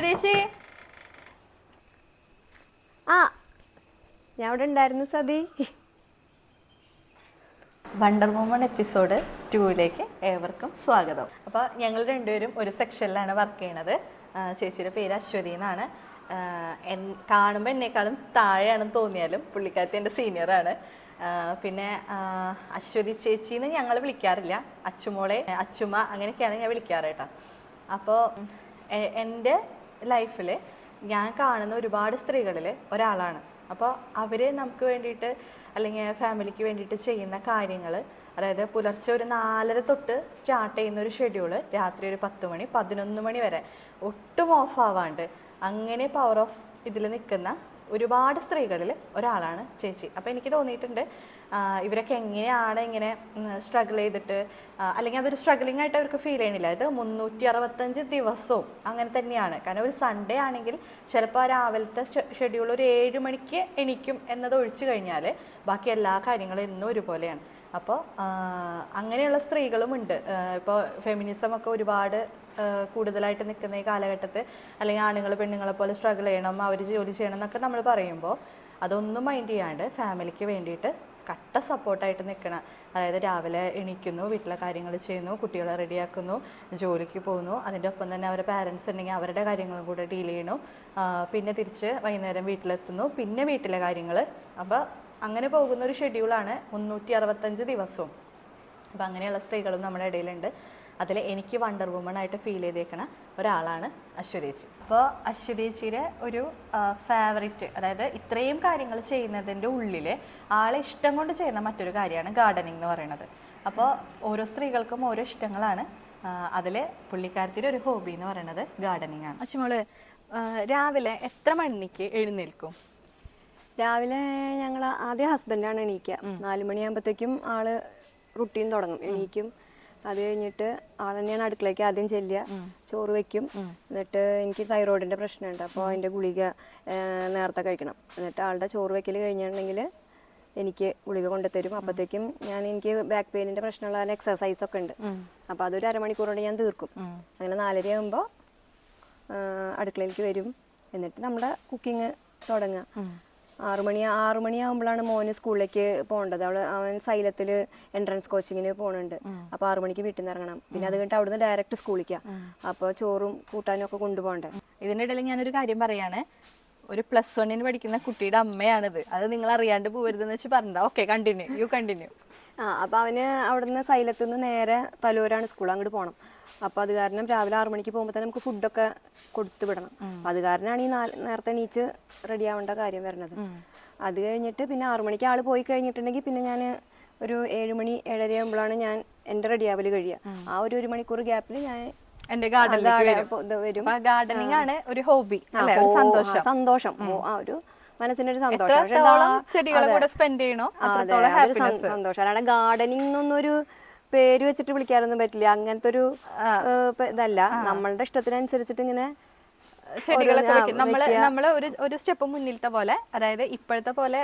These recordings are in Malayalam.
അശ്വതേച്ചി ആ ഞാൻ അവിടെ ഉണ്ടായിരുന്നു സതി. വണ്ടർ വുമൺ എപ്പിസോഡ് 2ലേക്ക് ഏവർക്കും സ്വാഗതം. അപ്പോൾ ഞങ്ങൾ രണ്ടുപേരും ഒരു സെക്ഷനിലാണ് വർക്ക് ചെയ്യണത്. ചേച്ചിയുടെ പേര് അശ്വതി എന്നാണ്. കാണുമ്പോൾ എന്നെക്കാളും താഴെയാണെന്ന് തോന്നിയാലും പുള്ളിക്കാരത്തി എൻ്റെ സീനിയറാണ്. പിന്നെ അശ്വതി ചേച്ചിന്ന് ഞങ്ങൾ വിളിക്കാറില്ല, അച്ചുമോളെ, അച്ചുമ്മ അങ്ങനെയൊക്കെയാണ് ഞാൻ വിളിക്കാറ് കേട്ടോ. അപ്പോൾ എൻ്റെ ലൈഫിൽ ഞാൻ കാണുന്ന ഒരുപാട് സ്ത്രീകളിൽ ഒരാളാണ്. അപ്പോൾ അവർ നമുക്ക് വേണ്ടിയിട്ട് അല്ലെങ്കിൽ ഫാമിലിക്ക് വേണ്ടിയിട്ട് ചെയ്യുന്ന കാര്യങ്ങൾ, അതായത് പുലർച്ചെ ഒരു 4:30 തൊട്ട് സ്റ്റാർട്ട് ചെയ്യുന്ന ഒരു ഷെഡ്യൂള് രാത്രി ഒരു 10 മണി 11 മണി വരെ ഒട്ടും ഓഫ് ആവാണ്ട് അങ്ങനെ പവർ ഓഫ് ഇതിൽ നിൽക്കുന്ന ഒരുപാട് സ്ത്രീകളിൽ ഒരാളാണ് ചേച്ചി. അപ്പോൾ എനിക്ക് തോന്നിയിട്ടുണ്ട് ഇവരൊക്കെ എങ്ങനെയാണ് ഇങ്ങനെ സ്ട്രഗിൾ ചെയ്തിട്ട്, അല്ലെങ്കിൽ അതൊരു സ്ട്രഗ്ലിംഗ് ആയിട്ട് അവർക്ക് ഫീൽ ചെയ്യണില്ല. ഇത് 365 ദിവസവും അങ്ങനെ തന്നെയാണ്. കാരണം ഒരു സൺഡേ ആണെങ്കിൽ ചിലപ്പോൾ രാവിലത്തെ ഷെഡ്യൂൾ ഒരു 7 മണിക്ക് എണീക്കും എന്നത് ഒഴിച്ചു കഴിഞ്ഞാൽ ബാക്കി എല്ലാ കാര്യങ്ങളും എന്നും ഒരുപോലെയാണ്. അപ്പോൾ അങ്ങനെയുള്ള സ്ത്രീകളുമുണ്ട്. ഇപ്പോൾ ഫെമിനിസം ഒക്കെ ഒരുപാട് കൂടുതലായിട്ട് നിൽക്കുന്ന ഈ കാലഘട്ടത്തിൽ, അല്ലെങ്കിൽ ആണുങ്ങൾ പെണ്ണുങ്ങളെ പോലെ സ്ട്രഗിൾ ചെയ്യണം, അവർ ജോലി ചെയ്യണം എന്നൊക്കെ നമ്മൾ പറയുമ്പോൾ അതൊന്നും മൈൻഡ് ചെയ്യാണ്ട് ഫാമിലിക്ക് വേണ്ടിയിട്ട് കട്ട സപ്പോർട്ടായിട്ട് നിൽക്കണം. അതായത് രാവിലെ എണീക്കുന്നു, വീട്ടിലെ കാര്യങ്ങൾ ചെയ്യുന്നു, കുട്ടികളെ റെഡിയാക്കുന്നു, ജോലിക്ക് പോകുന്നു, അതിൻ്റെ ഒപ്പം തന്നെ അവരുടെ പാരൻസ് ഉണ്ടെങ്കിൽ അവരുടെ കാര്യങ്ങളും കൂടെ ഡീൽ ചെയ്യണു, പിന്നെ തിരിച്ച് വൈകുന്നേരം വീട്ടിലെത്തുന്നു, പിന്നെ വീട്ടിലെ കാര്യങ്ങൾ. അപ്പോൾ അങ്ങനെ പോകുന്ന ഒരു ഷെഡ്യൂളാണ് 365 ദിവസവും. അപ്പോൾ അങ്ങനെയുള്ള സ്ത്രീകളും നമ്മുടെ ഇടയിലുണ്ട്. അതിൽ എനിക്ക് വണ്ടർ വുമൺ ആയിട്ട് ഫീൽ ചെയ്തേക്കണ ഒരാളാണ് അശ്വതേച്ചി. അപ്പോൾ അശ്വതേച്ചിയുടെ ഒരു ഫേവറേറ്റ്, അതായത് ഇത്രയും കാര്യങ്ങൾ ചെയ്യുന്നതിൻ്റെ ഉള്ളിൽ ആളെ ഇഷ്ടം കൊണ്ട് ചെയ്യുന്ന മറ്റൊരു കാര്യമാണ് ഗാർഡനിങ് എന്ന് പറയുന്നത്. അപ്പോൾ ഓരോ സ്ത്രീകൾക്കും ഓരോ ഇഷ്ടങ്ങളാണ്. അതിൽ പുള്ളിക്കാരത്തിൻ്റെ ഒരു ഹോബി എന്ന് പറയുന്നത് ഗാർഡനിങ് ആണ്. അച്ഛമോള് രാവിലെ എത്ര മണിക്ക് എഴുന്നേൽക്കും? രാവിലെ ഞങ്ങൾ ആദ്യം ഹസ്ബൻഡാണ് എണീക്കുക. 4 മണിയാകുമ്പോഴത്തേക്കും ആള് റുട്ടീൻ തുടങ്ങും, എണീക്കും. അത് കഴിഞ്ഞിട്ട് ആൾ തന്നെയാണ് അടുക്കളയ്ക്ക് ആദ്യം ചെല്ലുക, ചോറ് വെക്കും. എന്നിട്ട് എനിക്ക് തൈറോയിഡിൻ്റെ പ്രശ്നമുണ്ട്, അപ്പോൾ അതിൻ്റെ ഗുളിക നേരത്തെ കഴിക്കണം. എന്നിട്ട് ആളുടെ ചോറ് വെക്കൽ കഴിഞ്ഞിട്ടുണ്ടെങ്കിൽ എനിക്ക് ഗുളിക കൊണ്ടുതരും. അപ്പോഴത്തേക്കും എനിക്ക് ബാക്ക് പെയിനിൻ്റെ പ്രശ്നമുള്ള എക്സസൈസൊക്കെ ഉണ്ട്, അപ്പോൾ അതൊരു അരമണിക്കൂർ കൊണ്ട് ഞാൻ തീർക്കും. അങ്ങനെ 4:30 ആകുമ്പോൾ അടുക്കളയിലേക്ക് വരും. എന്നിട്ട് നമ്മുടെ കുക്കിങ് തുടങ്ങുക. 6 മണിയാകുമ്പോഴാണ് മോന് സ്കൂളിലേക്ക് പോകേണ്ടത്. അവൻ സൈലത്തിൽ എൻട്രൻസ് കോച്ചിങ്ങിന് പോകുന്നുണ്ട്. അപ്പോൾ 6 മണിക്ക് വീട്ടിൽ നിന്ന് ഇറങ്ങണം. പിന്നെ അത് കഴിഞ്ഞിട്ട് അവിടുന്ന് ഡയറക്റ്റ് സ്കൂളിലേക്കാണ്. അപ്പോൾ ചോറും കൂട്ടാനും ഒക്കെ കൊണ്ടുപോകണ്ടേ. ഇതിനിടയിൽ ഞാനൊരു കാര്യം പറയാണ്. ഒരു +1 പഠിക്കുന്ന കുട്ടിയുടെ അമ്മയാണിത്. അത് നിങ്ങൾ അറിയാണ്ട് പോകരുതെന്ന് വെച്ച് പറഞ്ഞ. Okay, you continue. അപ്പോൾ അവന് അവിടുന്ന് സൈലത്തിൽ നിന്ന് നേരെ തലൂരാണ് സ്കൂൾ, അങ്ങോട്ട് പോകണം. അപ്പോൾ അത് കാരണം രാവിലെ 6 മണിക്ക് പോകുമ്പോൾ തന്നെ നമുക്ക് ഫുഡൊക്കെ കൊടുത്തു വിടണം. അത് കാരണമാണ് ഈ നേരത്തെ എണീച്ച് റെഡി ആവേണ്ട കാര്യം വരുന്നത്. അത് കഴിഞ്ഞിട്ട് പിന്നെ 6 മണിക്ക് ആൾ പോയി കഴിഞ്ഞിട്ടുണ്ടെങ്കിൽ പിന്നെ ഞാൻ ഒരു 7 മണി 7:30 ആകുമ്പോഴാണ് ഞാൻ എൻ്റെ റെഡി ആവൽ കഴിയുക. ആ ഒരു മണിക്കൂർ ഗ്യാപ്പിൽ ഞാൻ എൻ്റെ ഗാർഡനിങ്. ഗാർഡനിങ് ആണ് ഒരു ഹോബി, സന്തോഷം, ആ ഒരു മനസ്സിന്റെ ഒരു സന്തോഷം. സന്തോഷം. അല്ലാണ്ട് ഗാർഡനിങ് എന്നൊരു പേര് വെച്ചിട്ട് വിളിക്കാനൊന്നും പറ്റില്ല. അങ്ങനത്തെ ഒരു ഇതല്ല. നമ്മളുടെ ഇഷ്ടത്തിനനുസരിച്ചിട്ട് ഇങ്ങനെ ചെടികളൊക്കെ വെക്കും. നമ്മള് ഒരു സ്റ്റെപ്പ് മുന്നിലത്തെ പോലെ, അതായത് ഇപ്പോഴത്തെ പോലെ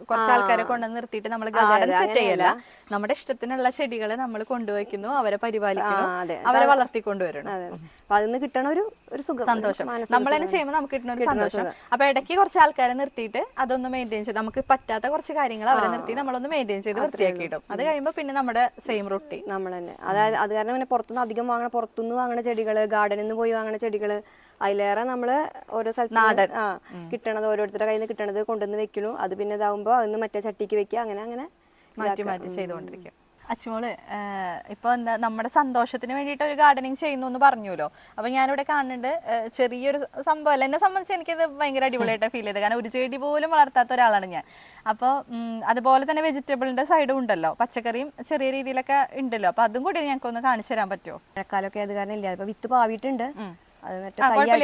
കുറച്ച് ആൾക്കാരെ കൊണ്ടുവന്ന് നിർത്തിയിട്ട് നമ്മൾ ഗാർഡൻ സെറ്റ് ചെയ്യല്ല. നമ്മുടെ ഇഷ്ടത്തിനുള്ള ചെടികളെ നമ്മൾ കൊണ്ടുവയ്ക്കുന്നു, അവരെ പരിപാലിക്കുന്നു, അവരെ വളർത്തിക്കൊണ്ടുവരണം. അതിന് കിട്ടണ ഒരു സന്തോഷം, നമ്മൾ തന്നെ ചെയ്യുമ്പോൾ നമുക്ക് കിട്ടുന്ന ഒരു സന്തോഷം. അപ്പൊ ഇടയ്ക്ക് കുറച്ച് ആൾക്കാരെ നിർത്തിയിട്ട് അതൊന്ന് മെയിൻറ്റെയിൻ ചെയ്ത്, നമുക്ക് പറ്റാത്ത കുറച്ച് കാര്യങ്ങൾ അവരെ നിർത്തി നമ്മളൊന്ന് മെയിൻറ്റെയിൻ ചെയ്ത് വൃത്തിയാക്കിയിടും. അത് കഴിയുമ്പോൾ പിന്നെ നമ്മുടെ സെയിം റൊട്ടീൻ നമ്മൾ തന്നെ. അതായത് അത് കാരണം പിന്നെ പുറത്തുനിന്ന് വാങ്ങണ ചെടികള്, ഗാർഡനിൽ നിന്ന് പോയി വാങ്ങണ ചെടികള് അതിലേറെ നമ്മള് ഓരോ സ്ഥലത്ത് കിട്ടണത്, ഓരോരുത്തരുടെ കയ്യിൽ നിന്ന് കിട്ടണത് കൊണ്ടുവന്ന് വെക്കണു. അത് പിന്നെ ഇതാവുമ്പോ അതൊന്ന് മറ്റേ ചട്ടിക്ക് വെക്കുക, അങ്ങനെ മാറ്റി ചെയ്തുകൊണ്ടിരിക്കും. അച്ചുമോള് ഇപ്പൊ എന്താ നമ്മുടെ സന്തോഷത്തിന് വേണ്ടിയിട്ട് ഒരു ഗാർഡനിങ് ചെയ്യുന്നു എന്ന് പറഞ്ഞല്ലോ. അപ്പൊ ഞാനിവിടെ കാണുന്നുണ്ട് ചെറിയൊരു സംഭവമല്ല, എന്നെ സംബന്ധിച്ച് എനിക്കത് ഭയങ്കര അടിപൊളിയായിട്ട് ഫീൽ ചെയ്തത്. കാരണം ഒരു ചെടി പോലും വളർത്താത്ത ഒരാളാണ് ഞാൻ. അപ്പോൾ അതുപോലെ തന്നെ വെജിറ്റബിളിന്റെ സൈഡും ഉണ്ടല്ലോ, പച്ചക്കറിയും ചെറിയ രീതിയിലൊക്കെ ഉണ്ടല്ലോ. അപ്പൊ അതും കൂടി ഞങ്ങൾക്കൊന്ന് കാണിച്ചു തരാൻ പറ്റുമോ? മഴക്കാലമൊക്കെ അത് കാരണം ഇല്ല, ഇപ്പൊ വിത്ത് പാവിയിട്ടുണ്ട്.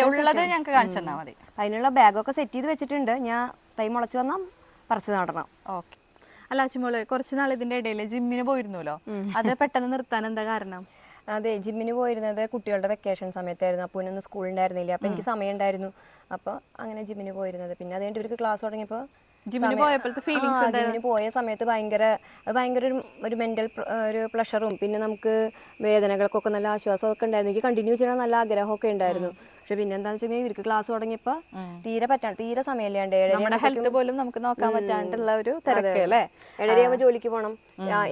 ഉള്ളത് ഞങ്ങൾക്ക് കാണിച്ചു തന്നാൽ മതി. അതിനുള്ള ബാഗൊക്കെ സെറ്റ് ചെയ്ത് വെച്ചിട്ടുണ്ട്. ഞാൻ തൈ മുളച്ച് വന്നാൽ പറിച്ചു നടണം. ഓക്കെ. അല്ല അച്ചുമോള്, കുറച്ച് നാൾ ഇതിന്റെ ഇടയിൽ ജിമ്മിന് പോയിരുന്നല്ലോ, അത് പെട്ടെന്ന് നിർത്താൻ എന്താ കാരണം? അതെ, ജിമ്മിന് പോയിരുന്നത് കുട്ടികളുടെ വെക്കേഷൻ സമയത്തായിരുന്നു. അപ്പോൾ ഒന്നും സ്കൂളുണ്ടായിരുന്നില്ല, അപ്പോൾ എനിക്ക് സമയം ഉണ്ടായിരുന്നു. അപ്പോൾ അങ്ങനെ ജിമ്മിന് പോയിരുന്നത്. പിന്നെ അത് കഴിഞ്ഞിട്ട് ഇവർക്ക് ക്ലാസ് തുടങ്ങിയപ്പോൾ ജിമ്മിന് പോയ സമയത്ത് ഭയങ്കര ഒരു മെന്റൽ ഒരു പ്ലഷറും പിന്നെ നമുക്ക് വേദനകൾക്കൊക്കെ നല്ല ആശ്വാസമൊക്കെ ഉണ്ടായിരുന്നു. എനിക്ക് കണ്ടിന്യൂ ചെയ്യണം നല്ല ആഗ്രഹമൊക്കെ ഉണ്ടായിരുന്നു. പക്ഷെ പിന്നെ എന്താണെന്ന് വെച്ചിട്ടുണ്ടെങ്കിൽ ഇവർക്ക് ക്ലാസ് തുടങ്ങിയപ്പോൾ തീരെ സമയമില്ലാണ്ട് നമ്മുടെ ഹെൽത്ത് പോലും നമുക്ക് നോക്കാൻ പറ്റാണ്ടുള്ള ഒരു തിരക്ക് അല്ലേ. 7:30 ജോലിക്ക് പോകണം,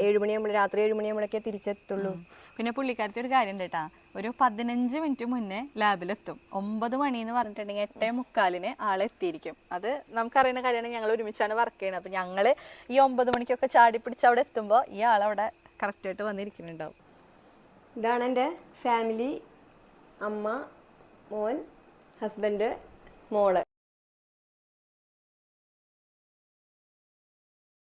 7 മണിയാകുമ്പോൾ രാത്രി 7 മണിയാകുമ്പോഴേക്കേ തിരിച്ചെത്തുള്ളൂ. പിന്നെ പുള്ളിക്കാരത്തി ഒരു കാര്യം ഉണ്ട് കേട്ടാ, ഒരു 15 മിനിറ്റ് മുന്നേ ലാബിലെത്തും. 9 മണി എന്ന് പറഞ്ഞിട്ടുണ്ടെങ്കിൽ 8:45 ആളെത്തിയിരിക്കും. അത് നമുക്കറിയുന്ന കാര്യമാണ്, ഞങ്ങൾ ഒരുമിച്ചാണ് വർക്ക് ചെയ്യുന്നത്. അപ്പം ഞങ്ങൾ ഈ 9 മണിക്കൊക്കെ ചാടി പിടിച്ച് അവിടെ എത്തുമ്പോൾ ഈ ആളവിടെ കറക്റ്റായിട്ട് വന്നിരിക്കുന്നുണ്ടാവും. ഇതാണ് എൻ്റെ ഫാമിലി. അമ്മ, മോൻ, ഹസ്ബൻഡ്, മോള്.